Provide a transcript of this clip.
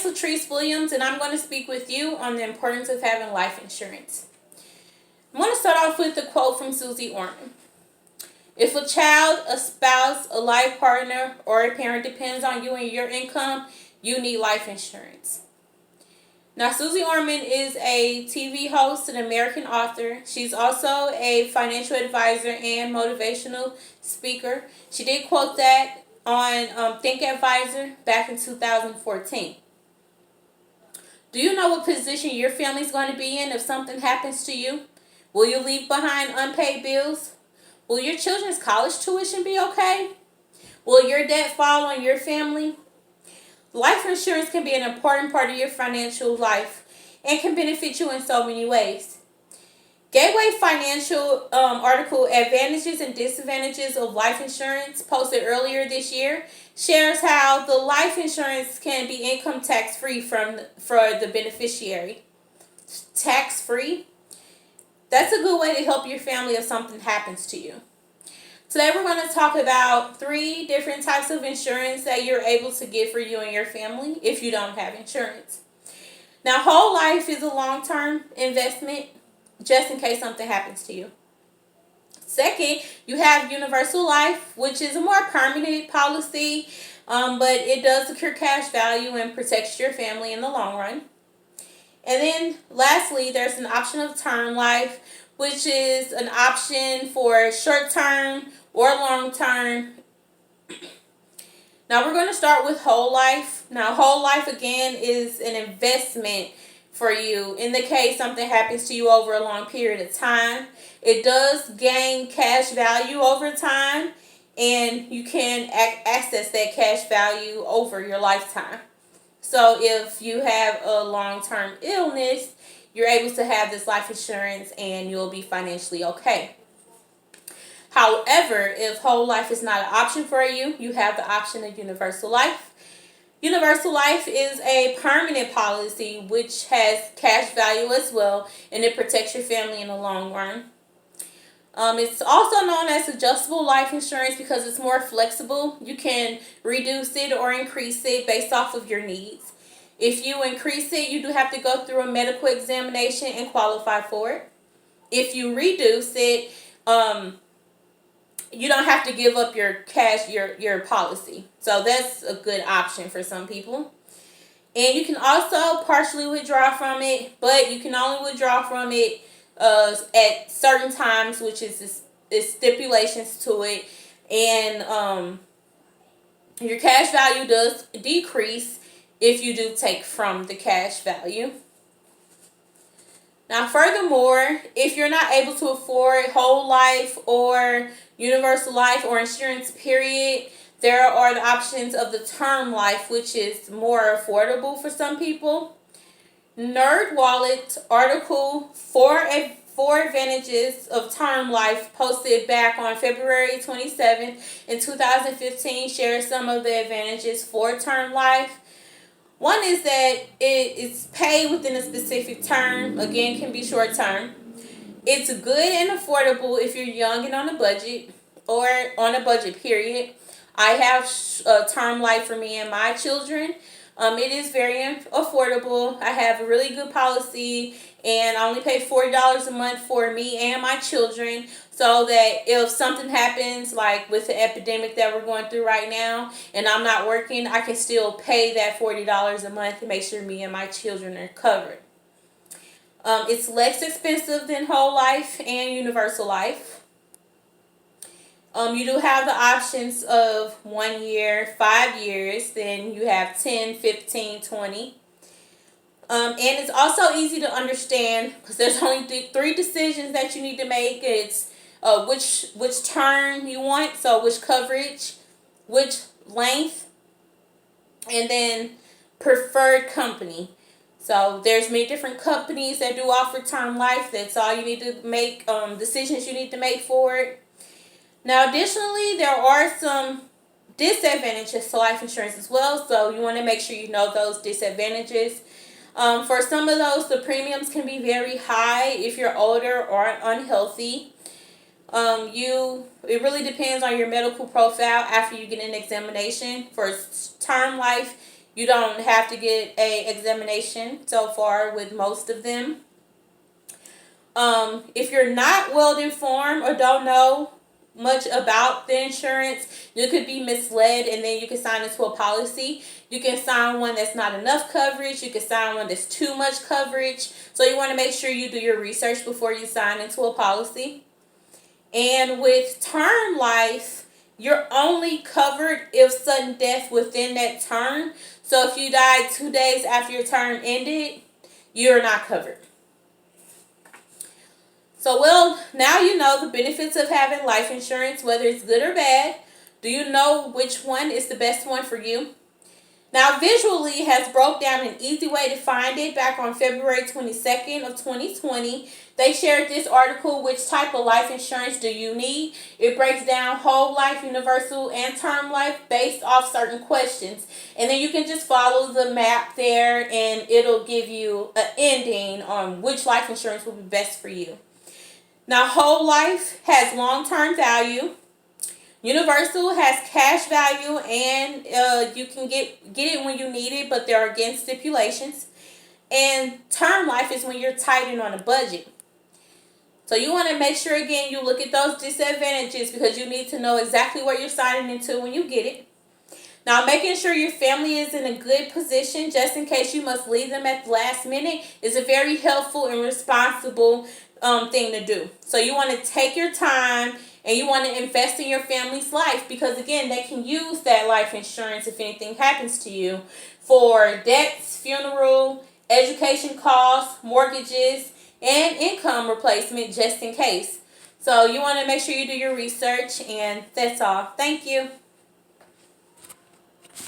Latrice Williams, and I'm going to speak with you on the importance of having life insurance. I'm going to start off with a quote from Susie Orman. If a child, a spouse, a life partner, or a parent depends on you and your income, you need life insurance. Now, Susie Orman is a TV host and American author. She's also a financial advisor and motivational speaker. She did quote that on Think Advisor back in 2014. Do you know what position your family's going to be in if something happens to you? Will you leave behind unpaid bills? Will your children's college tuition be okay? Will your debt fall on your family? Life insurance can be an important part of your financial life and can benefit you in so many ways. Gateway Financial article Advantages and Disadvantages of Life Insurance, posted earlier this year, shares how the life insurance can be income tax free for the beneficiary. Tax free? That's a good way to help your family if something happens to you. Today we're going to talk about 3 different types of insurance that you're able to get for you and your family if you don't have insurance. Now, whole life is a long-term investment just in case something happens to you. Second, you have universal life, which is a more permanent policy, but it does secure cash value and protects your family in the long run. And then lastly, there's an option of term life, which is an option for short term or long term. Now we're going to start with whole life. Now whole life again is an investment for you in the case something happens to you over a long period of time. It does gain cash value over time, and you can access that cash value over your lifetime. So if you have a long-term illness, you're able to have this life insurance and you'll be financially okay. However, if whole life is not an option for you, you have the option of universal life. Universal life is a permanent policy which has cash value as well, and it protects your family in the long run. It's also known as adjustable life insurance because it's more flexible. You can reduce it or increase it based off of your needs. If you increase it, you do have to go through a medical examination and qualify for it. If you reduce it, you don't have to give up your cash, your policy. So that's a good option for some people. And you can also partially withdraw from it, but you can only withdraw from it at certain times, which is stipulations to it. And your cash value does decrease if you do take from the cash value. Now, furthermore, if you're not able to afford whole life or universal life or insurance period, there are the options of the term life, which is more affordable for some people. NerdWallet article 4 Advantages of Term Life, posted back on February 27th in 2015, shares some of the advantages for term life. One is that it is paid within a specific term. Again, can be short term. It's good and affordable if you're young and on a budget, or on a budget period. I have term life for me and my children. It is very affordable. I have a really good policy, and I only pay $40 a month for me and my children, so that if something happens, like with the epidemic that we're going through right now, and I'm not working, I can still pay that $40 a month to make sure me and my children are covered. It's less expensive than whole life and universal life. You do have the options of 1 year, 5 years, then you have 10, 15, 20. And it's also easy to understand because there's only 3 decisions that you need to make. It's which term you want, so which coverage, which length, and then preferred company. So there's many different companies that do offer term life. That's all you need to make, decisions you need to make for it. Now, additionally, there are some disadvantages to life insurance as well, so you want to make sure you know those disadvantages. For some of those, the premiums can be very high if you're older or unhealthy. It really depends on your medical profile after you get an examination. For term life, You don't have to get a examination so far with most of them. If you're not well informed or don't know much about the insurance, you could be misled and then you can sign into a policy. You can sign one that's not enough coverage. You can sign one that's too much coverage. So you want to make sure you do your research before you sign into a policy. And with term life, you're only covered if sudden death within that term. So if you died 2 days after your term ended, you're not covered. So, well, now you know the benefits of having life insurance, whether it's good or bad. Do you know which one is the best one for you? Now, Visually has broke down an easy way to find it back on February 22nd of 2020. They shared this article, which type of life insurance do you need? It breaks down whole life, universal, and term life based off certain questions. And then you can just follow the map there and it'll give you an ending on which life insurance will be best for you. Now, whole life has long-term value. Universal has cash value, and you can get it when you need it, but there are again stipulations. And term life is when you're tightened on a budget. So you want to make sure again you look at those disadvantages because you need to know exactly what you're signing into when you get it. Now, making sure your family is in a good position just in case you must leave them at the last minute is a very helpful and responsible thing to do. So you want to take your time and you want to invest in your family's life because, again, they can use that life insurance if anything happens to you for debts, funeral, education costs, mortgages, and income replacement just in case. So you want to make sure you do your research, and that's all. Thank you.